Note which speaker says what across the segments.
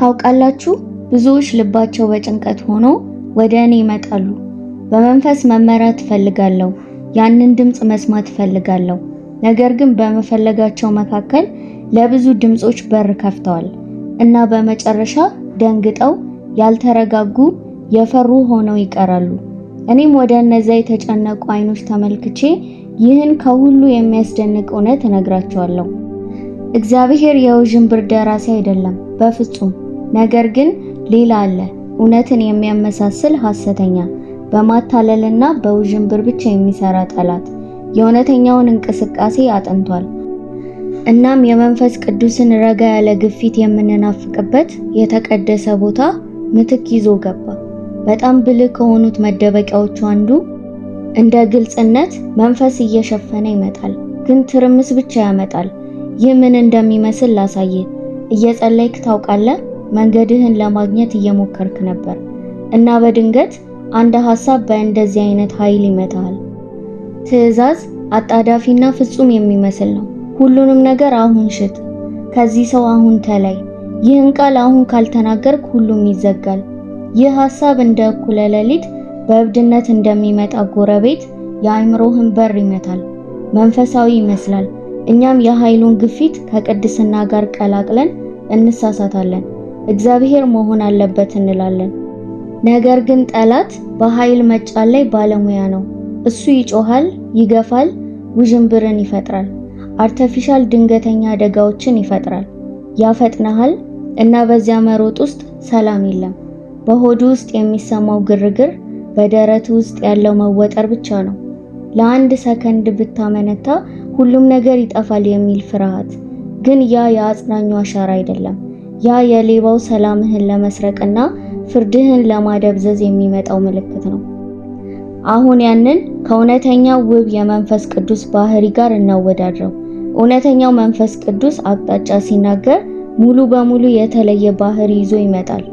Speaker 1: ታውቃላችሁ፣ ብዙዎች ልባቸው በጭንቀት ሆኖ ወደ እኔ ይመጣሉ። በመንፈስ መመራት እፈልጋለሁ፣ ያንን ድምጽ መስማት እፈልጋለሁ። ነገር ግን በመፈለጋቸው መካከል ለብዙ ድምጾች በር ከፍተዋል እና በመጨረሻ ደንግጠው ያልተረጋጉ የፈሩ ሆነው ይቀራሉ። እኔም ወደ እነዚያ የተጨነቁ አይኖች ተመልክቼ ይህን ከሁሉ የሚያስደንቅ እውነት እነግራቸዋለሁ። እግዚአብሔር የውዥንብር ደራሲ አይደለም፣ በፍጹም። ነገር ግን ሌላ አለ፣ እውነትን የሚያመሳስል ሐሰተኛ፣ በማታለልና በውዥንብር ብቻ የሚሰራ ጠላት። የእውነተኛውን እንቅስቃሴ አጥንቷል። እናም የመንፈስ ቅዱስን ረጋ ያለ ግፊት የምንናፍቅበት የተቀደሰ ቦታ ምትክ ይዞ ገባ። በጣም ብልህ ከሆኑት መደበቂያዎቹ አንዱ እንደ ግልጽነት መንፈስ እየሸፈነ ይመጣል፣ ግን ትርምስ ብቻ ያመጣል። ይህ ምን እንደሚመስል ላሳየ። እየጸለይክ ታውቃለህ? መንገድህን ለማግኘት እየሞከርክ ነበር እና በድንገት አንድ ሐሳብ በእንደዚህ አይነት ኃይል ይመታሃል። ትዕዛዝ አጣዳፊና ፍጹም የሚመስል ነው። ሁሉንም ነገር አሁን ሽጥ፣ ከዚህ ሰው አሁን ተለይ፣ ይህን ቃል አሁን ካልተናገርክ ሁሉም ይዘጋል። ይህ ሐሳብ እንደ እኩለ ሌሊት በእብድነት እንደሚመጣ ጎረቤት የአእምሮህን በር ይመታል። መንፈሳዊ ይመስላል። እኛም የኃይሉን ግፊት ከቅድስና ጋር ቀላቅለን እንሳሳታለን። እግዚአብሔር መሆን አለበት እንላለን። ነገር ግን ጠላት በኃይል መጫን ላይ ባለሙያ ነው። እሱ ይጮሃል፣ ይገፋል፣ ውዥንብርን ይፈጥራል፣ አርቲፊሻል ድንገተኛ አደጋዎችን ይፈጥራል። ያፈጥናሃል እና በዚያ መሮጥ ውስጥ ሰላም የለም። በሆዱ ውስጥ የሚሰማው ግርግር፣ በደረት ውስጥ ያለው መወጠር ብቻ ነው። ለአንድ ሰከንድ ብታመነታ ሁሉም ነገር ይጠፋል የሚል ፍርሃት። ግን ያ የአጽናኙ አሻራ አይደለም። ያ የሌባው ሰላምህን ለመስረቅና ፍርድህን ለማደብዘዝ የሚመጣው ምልክት ነው። አሁን ያንን ከእውነተኛው ውብ የመንፈስ ቅዱስ ባህሪ ጋር እናወዳድረው። እውነተኛው መንፈስ ቅዱስ አቅጣጫ ሲናገር ሙሉ በሙሉ የተለየ ባህሪ ይዞ ይመጣል።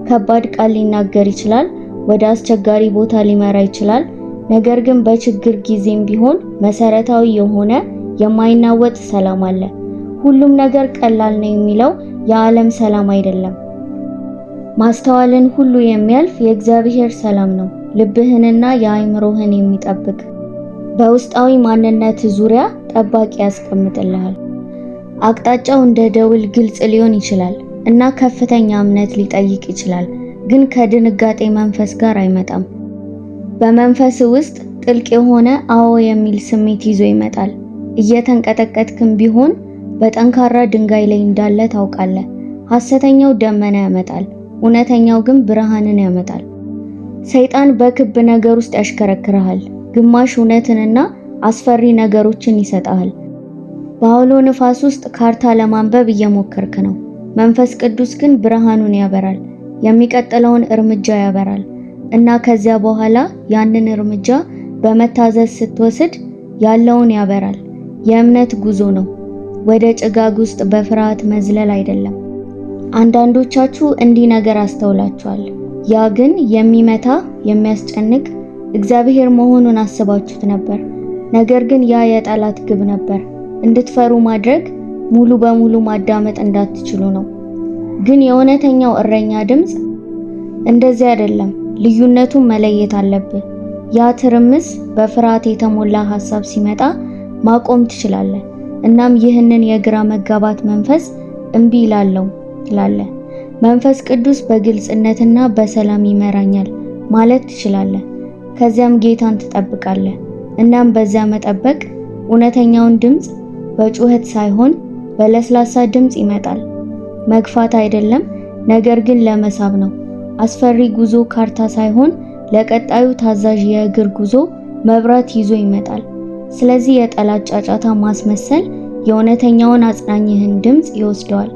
Speaker 1: ከባድ ቃል ሊናገር ይችላል፣ ወደ አስቸጋሪ ቦታ ሊመራ ይችላል። ነገር ግን በችግር ጊዜም ቢሆን መሰረታዊ የሆነ የማይናወጥ ሰላም አለ። ሁሉም ነገር ቀላል ነው የሚለው የዓለም ሰላም አይደለም። ማስተዋልን ሁሉ የሚያልፍ የእግዚአብሔር ሰላም ነው፣ ልብህንና የአእምሮህን የሚጠብቅ። በውስጣዊ ማንነት ዙሪያ ጠባቂ ያስቀምጥልሃል። አቅጣጫው እንደ ደውል ግልጽ ሊሆን ይችላል እና ከፍተኛ እምነት ሊጠይቅ ይችላል፣ ግን ከድንጋጤ መንፈስ ጋር አይመጣም። በመንፈስ ውስጥ ጥልቅ የሆነ አዎ የሚል ስሜት ይዞ ይመጣል። እየተንቀጠቀጥክም ቢሆን በጠንካራ ድንጋይ ላይ እንዳለ ታውቃለህ። ሐሰተኛው ደመና ያመጣል፣ እውነተኛው ግን ብርሃንን ያመጣል። ሰይጣን በክብ ነገር ውስጥ ያሽከረክርሃል፣ ግማሽ እውነትንና አስፈሪ ነገሮችን ይሰጣል። በአውሎ ንፋስ ውስጥ ካርታ ለማንበብ እየሞከርክ ነው። መንፈስ ቅዱስ ግን ብርሃኑን ያበራል፣ የሚቀጥለውን እርምጃ ያበራል እና ከዚያ በኋላ ያንን እርምጃ በመታዘዝ ስትወስድ ያለውን ያበራል። የእምነት ጉዞ ነው፣ ወደ ጭጋግ ውስጥ በፍርሃት መዝለል አይደለም። አንዳንዶቻችሁ እንዲህ ነገር አስተውላችኋል። ያ ግን የሚመታ የሚያስጨንቅ እግዚአብሔር መሆኑን አስባችሁት ነበር። ነገር ግን ያ የጠላት ግብ ነበር፣ እንድትፈሩ ማድረግ፣ ሙሉ በሙሉ ማዳመጥ እንዳትችሉ ነው። ግን የእውነተኛው እረኛ ድምጽ እንደዚህ አይደለም። ልዩነቱን መለየት አለብህ። ያ ትርምስ በፍርሃት የተሞላ ሐሳብ ሲመጣ ማቆም ትችላለህ። እናም ይህንን የግራ መጋባት መንፈስ እምቢ ይላለው ትላለህ። መንፈስ ቅዱስ በግልጽነትና በሰላም ይመራኛል ማለት ትችላለህ። ከዚያም ጌታን ትጠብቃለህ። እናም በዚያ መጠበቅ እውነተኛውን ድምጽ በጩኸት ሳይሆን በለስላሳ ድምጽ ይመጣል። መግፋት አይደለም፣ ነገር ግን ለመሳብ ነው። አስፈሪ ጉዞ ካርታ ሳይሆን ለቀጣዩ ታዛዥ የእግር ጉዞ መብራት ይዞ ይመጣል። ስለዚህ የጠላት ጫጫታ ማስመሰል የእውነተኛውን አጽናኝህን ድምጽ ይወስደዋል።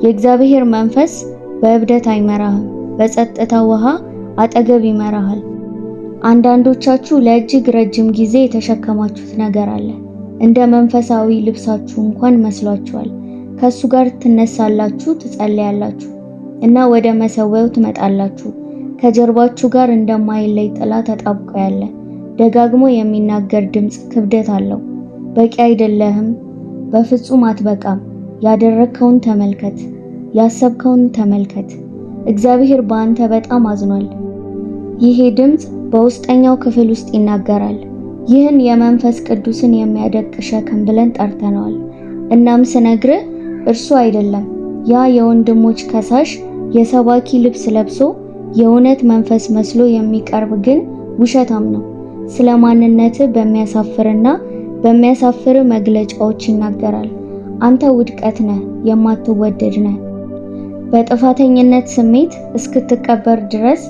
Speaker 1: የእግዚአብሔር መንፈስ በእብደት አይመራህም፣ በጸጥታ ውሃ አጠገብ ይመራሃል። አንዳንዶቻችሁ ለእጅግ ረጅም ጊዜ የተሸከማችሁት ነገር አለ። እንደ መንፈሳዊ ልብሳችሁ እንኳን መስሏችኋል። ከሱ ጋር ትነሳላችሁ፣ ትጸልያላችሁ እና ወደ መሰዊያው ትመጣላችሁ። ከጀርባችሁ ጋር እንደማይለይ ጥላ ተጣብቆ ያለ ደጋግሞ የሚናገር ድምጽ ክብደት አለው። በቂ አይደለህም፣ በፍጹም አትበቃም፣ ያደረግከውን ተመልከት። ያሰብከውን ተመልከት። እግዚአብሔር በአንተ በጣም አዝኗል። ይሄ ድምጽ በውስጠኛው ክፍል ውስጥ ይናገራል። ይህን የመንፈስ ቅዱስን የሚያደቅ ሸክም ብለን ጠርተነዋል። እናም ስነግርህ እርሱ አይደለም ያ የወንድሞች ከሳሽ የሰባኪ ልብስ ለብሶ የእውነት መንፈስ መስሎ የሚቀርብ ግን ውሸታም ነው። ስለ ማንነትህ በሚያሳፍርና በሚያሳፍር መግለጫዎች ይናገራል። አንተ ውድቀት ነህ፣ የማትወደድ ነህ። በጥፋተኝነት ስሜት እስክትቀበር ድረስ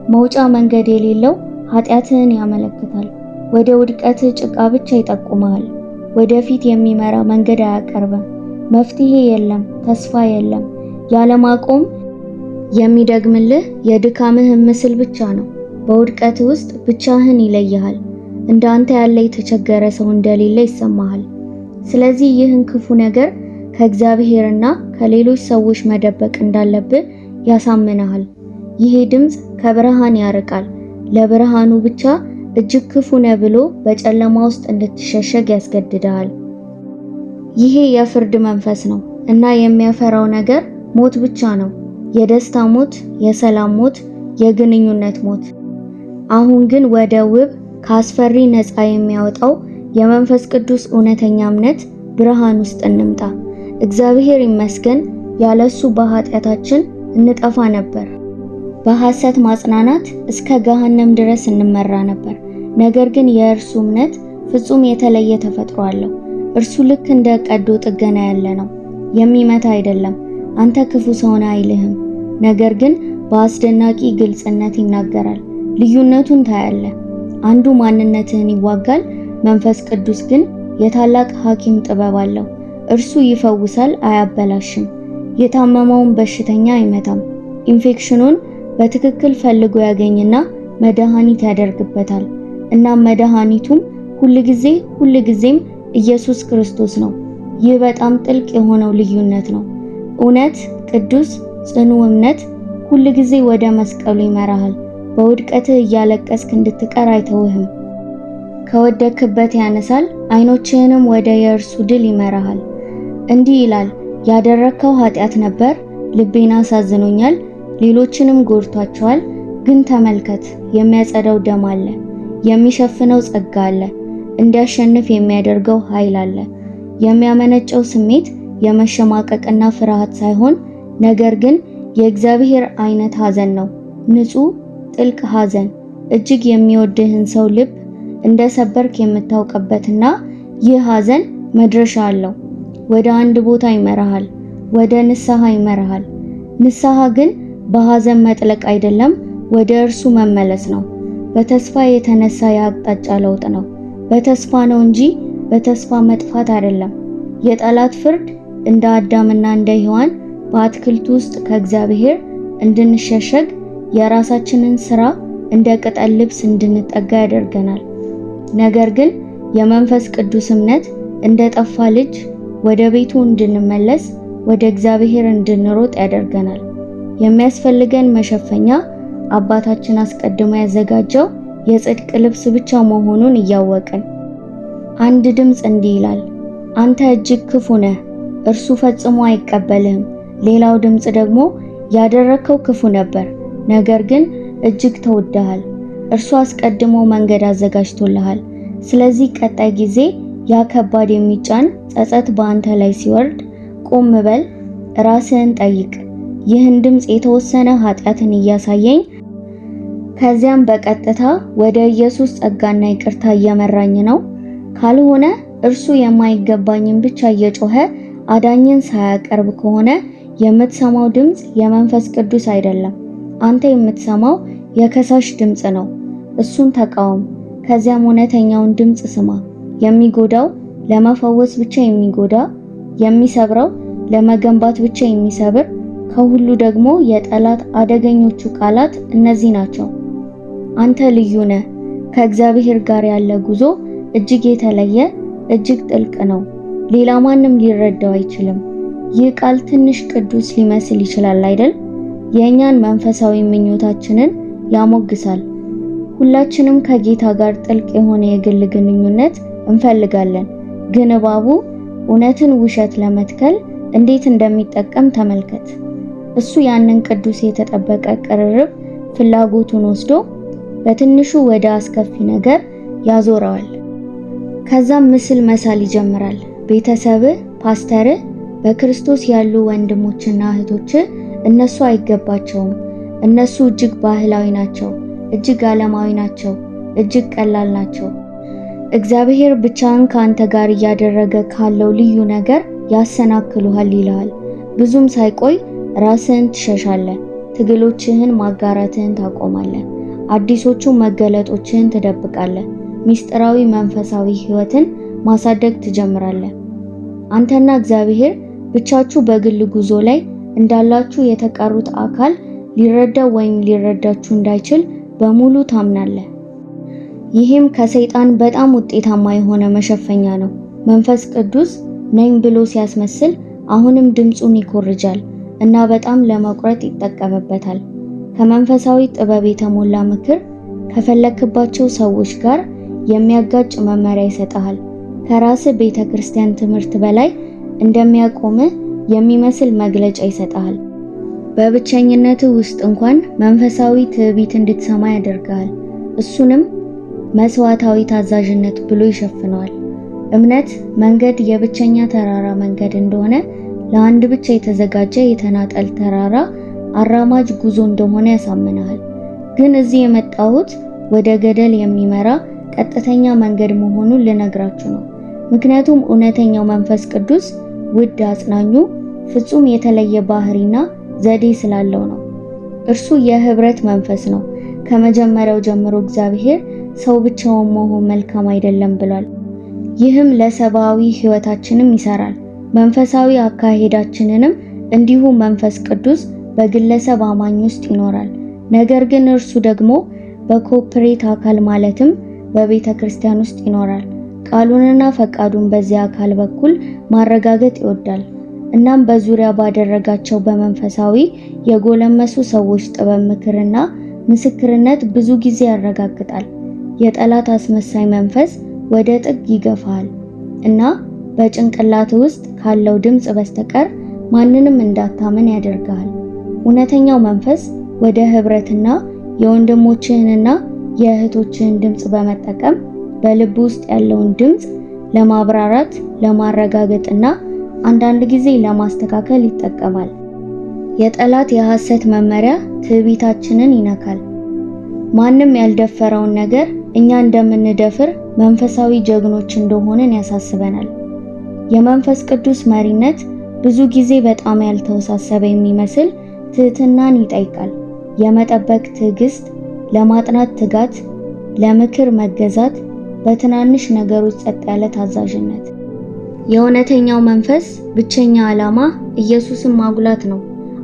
Speaker 1: መውጫ መንገድ የሌለው ኃጢአትህን ያመለክታል። ወደ ውድቀትህ ጭቃ ብቻ ይጠቁምሃል። ወደፊት የሚመራ መንገድ አያቀርብም። መፍትሄ የለም፣ ተስፋ የለም። ያለማቆም የሚደግምልህ የድካምህ ምስል ብቻ ነው። በውድቀትህ ውስጥ ብቻህን ይለይሃል። እንደ አንተ ያለ የተቸገረ ሰው እንደሌለ ይሰማሃል። ስለዚህ ይህን ክፉ ነገር ከእግዚአብሔርና ከሌሎች ሰዎች መደበቅ እንዳለብህ ያሳምንሃል። ይሄ ድምጽ ከብርሃን ያርቃል። ለብርሃኑ ብቻ እጅግ ክፉ ነህ ብሎ በጨለማ ውስጥ እንድትሸሸግ ያስገድድሃል። ይሄ የፍርድ መንፈስ ነው እና የሚያፈራው ነገር ሞት ብቻ ነው። የደስታ ሞት፣ የሰላም ሞት፣ የግንኙነት ሞት። አሁን ግን ወደ ውብ ከአስፈሪ ነፃ የሚያወጣው የመንፈስ ቅዱስ እውነተኛ እምነት ብርሃን ውስጥ እንምጣ። እግዚአብሔር ይመስገን ያለሱ በኃጢአታችን እንጠፋ ነበር። በሐሰት ማጽናናት እስከ ገሃነም ድረስ እንመራ ነበር። ነገር ግን የእርሱ እምነት ፍጹም የተለየ ተፈጥሮ አለው። እርሱ ልክ እንደ ቀዶ ጥገና ያለ ነው። የሚመታ አይደለም። አንተ ክፉ ሰው ነህ አይልህም። ነገር ግን በአስደናቂ ግልጽነት ይናገራል። ልዩነቱን ታያለህ። አንዱ ማንነትህን ይዋጋል፣ መንፈስ ቅዱስ ግን የታላቅ ሐኪም ጥበብ አለው። እርሱ ይፈውሳል፣ አያበላሽም። የታመመውን በሽተኛ አይመታም። ኢንፌክሽኑን በትክክል ፈልጎ ያገኝና መድኃኒት ያደርግበታል። እና መድኃኒቱም ሁልጊዜም ኢየሱስ ክርስቶስ ነው። ይህ በጣም ጥልቅ የሆነው ልዩነት ነው። እውነት፣ ቅዱስ፣ ጽኑ እምነት ሁልጊዜ ወደ መስቀሉ ይመራሃል። በውድቀትህ እያለቀስክ እንድትቀር አይተውህም። ከወደክበት ያነሳል፣ አይኖችህንም ወደ የእርሱ ድል ይመራሃል። እንዲህ ይላል፣ ያደረከው ኃጢአት ነበር፣ ልቤን አሳዝኖኛል፣ ሌሎችንም ጎድቷቸዋል። ግን ተመልከት፣ የሚያጸዳው ደም አለ፣ የሚሸፍነው ጸጋ አለ፣ እንዲያሸንፍ የሚያደርገው ኃይል አለ። የሚያመነጨው ስሜት የመሸማቀቅና ፍርሃት ሳይሆን ነገር ግን የእግዚአብሔር አይነት ሐዘን ነው። ንጹህ፣ ጥልቅ ሐዘን፣ እጅግ የሚወድህን ሰው ልብ እንደሰበርክ የምታውቅበትና ይህ ሐዘን መድረሻ አለው። ወደ አንድ ቦታ ይመራሃል፣ ወደ ንስሐ ይመራሃል። ንስሐ ግን በሐዘን መጥለቅ አይደለም፣ ወደ እርሱ መመለስ ነው። በተስፋ የተነሳ የአቅጣጫ ለውጥ ነው። በተስፋ ነው እንጂ በተስፋ መጥፋት አይደለም። የጠላት ፍርድ እንደ አዳምና እንደ ሔዋን በአትክልቱ ውስጥ ከእግዚአብሔር እንድንሸሸግ የራሳችንን ሥራ እንደ ቅጠል ልብስ እንድንጠጋ ያደርገናል። ነገር ግን የመንፈስ ቅዱስ እምነት እንደ ጠፋ ልጅ ወደ ቤቱ እንድንመለስ፣ ወደ እግዚአብሔር እንድንሮጥ ያደርገናል። የሚያስፈልገን መሸፈኛ አባታችን አስቀድሞ ያዘጋጀው የጽድቅ ልብስ ብቻ መሆኑን እያወቅን አንድ ድምፅ እንዲህ ይላል፣ አንተ እጅግ ክፉ ነህ፣ እርሱ ፈጽሞ አይቀበልህም። ሌላው ድምፅ ደግሞ ያደረከው ክፉ ነበር፣ ነገር ግን እጅግ ተወደሃል። እርሱ አስቀድሞ መንገድ አዘጋጅቶልሃል። ስለዚህ ቀጣይ ጊዜ ያ ከባድ የሚጫን ጸጸት በአንተ ላይ ሲወርድ ቆም በል፣ ራስህን ጠይቅ። ይህን ድምፅ የተወሰነ ኃጢአትን እያሳየኝ ከዚያም በቀጥታ ወደ ኢየሱስ ጸጋና ይቅርታ እየመራኝ ነው? ካልሆነ እርሱ የማይገባኝን ብቻ እየጮኸ አዳኝን ሳያቀርብ ከሆነ የምትሰማው ድምፅ የመንፈስ ቅዱስ አይደለም። አንተ የምትሰማው የከሳሽ ድምፅ ነው። እሱን ተቃወም። ከዚያም እውነተኛውን ድምፅ ስማ። የሚጎዳው ለመፈወስ ብቻ የሚጎዳ፣ የሚሰብረው ለመገንባት ብቻ የሚሰብር፣ ከሁሉ ደግሞ የጠላት አደገኞቹ ቃላት እነዚህ ናቸው። አንተ ልዩ ነህ። ከእግዚአብሔር ጋር ያለ ጉዞ እጅግ የተለየ፣ እጅግ ጥልቅ ነው። ሌላ ማንም ሊረዳው አይችልም። ይህ ቃል ትንሽ ቅዱስ ሊመስል ይችላል አይደል? የእኛን መንፈሳዊ ምኞታችንን ያሞግሳል። ሁላችንም ከጌታ ጋር ጥልቅ የሆነ የግል ግንኙነት እንፈልጋለን። ግን እባቡ እውነትን ውሸት ለመትከል እንዴት እንደሚጠቀም ተመልከት። እሱ ያንን ቅዱስ የተጠበቀ ቅርርብ ፍላጎቱን ወስዶ በትንሹ ወደ አስከፊ ነገር ያዞረዋል። ከዛም ምስል መሳል ይጀምራል። ቤተሰብ፣ ፓስተር፣ በክርስቶስ ያሉ ወንድሞችና እህቶች እነሱ አይገባቸውም፣ እነሱ እጅግ ባህላዊ ናቸው፣ እጅግ ዓለማዊ ናቸው፣ እጅግ ቀላል ናቸው። እግዚአብሔር ብቻህን ከአንተ ጋር እያደረገ ካለው ልዩ ነገር ያሰናክሉሃል ይልሃል። ብዙም ሳይቆይ ራስህን ትሸሻለህ፣ ትግሎችህን ማጋራትህን ታቆማለህ፣ አዲሶቹ መገለጦችህን ትደብቃለህ፣ ሚስጥራዊ መንፈሳዊ ህይወትን ማሳደግ ትጀምራለህ። አንተና እግዚአብሔር ብቻችሁ በግል ጉዞ ላይ እንዳላችሁ የተቀሩት አካል ሊረዳው ወይም ሊረዳችሁ እንዳይችል በሙሉ ታምናለህ። ይህም ከሰይጣን በጣም ውጤታማ የሆነ መሸፈኛ ነው። መንፈስ ቅዱስ ነኝ ብሎ ሲያስመስል አሁንም ድምፁን ይኮርጃል እና በጣም ለመቁረጥ ይጠቀምበታል። ከመንፈሳዊ ጥበብ የተሞላ ምክር ከፈለክባቸው ሰዎች ጋር የሚያጋጭ መመሪያ ይሰጣል። ከራስ ቤተክርስቲያን ትምህርት በላይ እንደሚያቆምህ የሚመስል መግለጫ ይሰጣል። በብቸኝነት ውስጥ እንኳን መንፈሳዊ ትዕቢት እንድትሰማ ያደርጋል። እሱንም መስዋዕታዊ ታዛዥነት ብሎ ይሸፍነዋል። እምነት መንገድ የብቸኛ ተራራ መንገድ እንደሆነ፣ ለአንድ ብቻ የተዘጋጀ የተናጠል ተራራ አራማጅ ጉዞ እንደሆነ ያሳምናል። ግን እዚህ የመጣሁት ወደ ገደል የሚመራ ቀጥተኛ መንገድ መሆኑን ልነግራችሁ ነው። ምክንያቱም እውነተኛው መንፈስ ቅዱስ ውድ አጽናኙ ፍጹም የተለየ ባህሪና ዘዴ ስላለው ነው። እርሱ የህብረት መንፈስ ነው። ከመጀመሪያው ጀምሮ እግዚአብሔር ሰው ብቻውን መሆን መልካም አይደለም ብሏል። ይህም ለሰብአዊ ህይወታችንም ይሰራል። መንፈሳዊ አካሄዳችንንም እንዲሁ መንፈስ ቅዱስ በግለሰብ አማኝ ውስጥ ይኖራል። ነገር ግን እርሱ ደግሞ በኮርፖሬት አካል ማለትም በቤተ ክርስቲያን ውስጥ ይኖራል። ቃሉንና ፈቃዱን በዚያ አካል በኩል ማረጋገጥ ይወዳል። እናም በዙሪያ ባደረጋቸው በመንፈሳዊ የጎለመሱ ሰዎች ጥበብ፣ ምክርና ምስክርነት ብዙ ጊዜ ያረጋግጣል። የጠላት አስመሳይ መንፈስ ወደ ጥግ ይገፋል እና በጭንቅላት ውስጥ ካለው ድምጽ በስተቀር ማንንም እንዳታምን ያደርጋል። እውነተኛው መንፈስ ወደ ህብረትና የወንድሞችህንና የእህቶችህን ድምጽ በመጠቀም በልብ ውስጥ ያለውን ድምጽ ለማብራራት፣ ለማረጋገጥና አንዳንድ ጊዜ ለማስተካከል ይጠቀማል። የጠላት የሐሰት መመሪያ ትዕቢታችንን ይነካል። ማንም ያልደፈረውን ነገር እኛ እንደምንደፍር መንፈሳዊ ጀግኖች እንደሆነን ያሳስበናል። የመንፈስ ቅዱስ መሪነት ብዙ ጊዜ በጣም ያልተወሳሰበ የሚመስል ትህትናን ይጠይቃል። የመጠበቅ ትዕግስት፣ ለማጥናት ትጋት፣ ለምክር መገዛት፣ በትናንሽ ነገሮች ጸጥ ያለ ታዛዥነት። የእውነተኛው መንፈስ ብቸኛ ዓላማ ኢየሱስን ማጉላት ነው።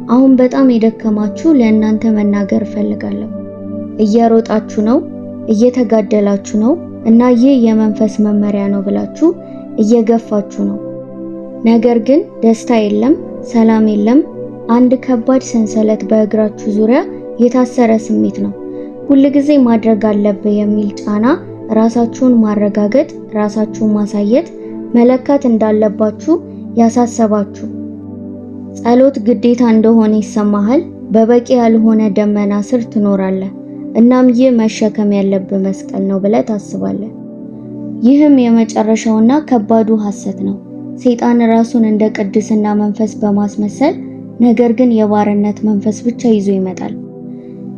Speaker 1: አሁን በጣም የደከማችሁ ለእናንተ መናገር እፈልጋለሁ። እየሮጣችሁ ነው፣ እየተጋደላችሁ ነው እና ይህ የመንፈስ መመሪያ ነው ብላችሁ እየገፋችሁ ነው። ነገር ግን ደስታ የለም፣ ሰላም የለም። አንድ ከባድ ሰንሰለት በእግራችሁ ዙሪያ የታሰረ ስሜት ነው። ሁልጊዜ ማድረግ አለብህ የሚል ጫና፣ ራሳችሁን ማረጋገጥ፣ ራሳችሁን ማሳየት፣ መለካት እንዳለባችሁ ያሳሰባችሁ። ጸሎት ግዴታ እንደሆነ ይሰማሃል። በበቂ ያልሆነ ደመና ስር ትኖራለህ። እናም ይህ መሸከም ያለብህ መስቀል ነው ብለህ ታስባለህ። ይህም የመጨረሻውና ከባዱ ሐሰት ነው። ሰይጣን ራሱን እንደ ቅድስና መንፈስ በማስመሰል ነገር ግን የባርነት መንፈስ ብቻ ይዞ ይመጣል።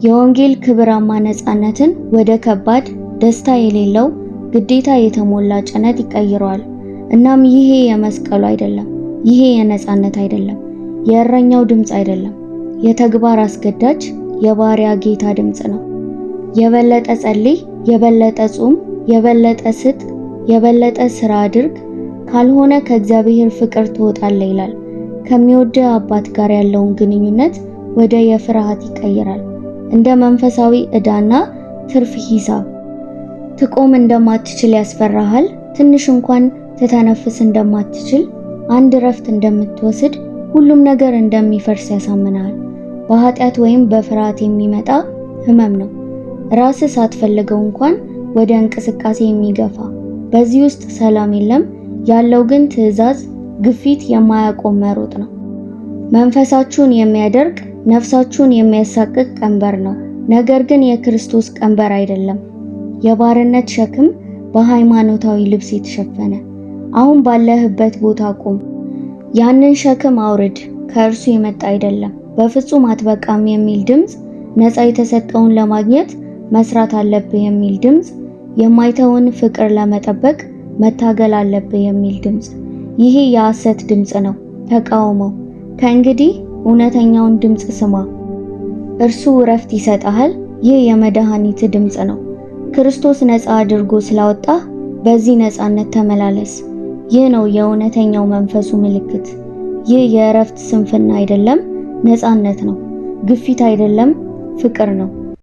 Speaker 1: የወንጌል ክብራማ ነፃነትን ወደ ከባድ ደስታ የሌለው ግዴታ የተሞላ ጭነት ይቀይረዋል። እናም ይሄ የመስቀሉ አይደለም፣ ይሄ የነፃነት አይደለም፣ የእረኛው ድምጽ አይደለም፣ የተግባር አስገዳጅ የባሪያ ጌታ ድምጽ ነው። የበለጠ ጸልይ፣ የበለጠ ጹም፣ የበለጠ ስጥ፣ የበለጠ ስራ አድርግ፣ ካልሆነ ከእግዚአብሔር ፍቅር ትወጣለህ ይላል። ከሚወደው አባት ጋር ያለውን ግንኙነት ወደ የፍርሃት ይቀይራል። እንደ መንፈሳዊ ዕዳና ትርፍ ሂሳብ። ትቆም እንደማትችል ያስፈራሃል። ትንሽ እንኳን ትተነፍስ እንደማትችል፣ አንድ እረፍት እንደምትወስድ፣ ሁሉም ነገር እንደሚፈርስ ያሳምናል። በኃጢአት ወይም በፍርሃት የሚመጣ ህመም ነው። ራስህ ሳትፈልገው እንኳን ወደ እንቅስቃሴ የሚገፋ። በዚህ ውስጥ ሰላም የለም። ያለው ግን ትዕዛዝ፣ ግፊት፣ የማያቆም መሮጥ ነው። መንፈሳችሁን የሚያደርግ ነፍሳችሁን የሚያሳቅቅ ቀንበር ነው። ነገር ግን የክርስቶስ ቀንበር አይደለም። የባርነት ሸክም በሃይማኖታዊ ልብስ የተሸፈነ። አሁን ባለህበት ቦታ ቁም። ያንን ሸክም አውርድ። ከእርሱ የመጣ አይደለም። በፍጹም አትበቃም የሚል ድምፅ፣ ነፃ የተሰጠውን ለማግኘት መስራት አለብህ የሚል ድምፅ፣ የማይተውን ፍቅር ለመጠበቅ መታገል አለብህ የሚል ድምፅ። ይሄ የሐሰት ድምፅ ነው። ተቃውመው። ከእንግዲህ እውነተኛውን ድምፅ ስማ። እርሱ እረፍት ይሰጣል። ይህ የመድኃኒት ድምፅ ነው። ክርስቶስ ነፃ አድርጎ ስላወጣህ በዚህ ነፃነት ተመላለስ። ይህ ነው የእውነተኛው መንፈሱ ምልክት። ይህ የእረፍት ስንፍና አይደለም፣ ነፃነት ነው። ግፊት አይደለም፣ ፍቅር ነው።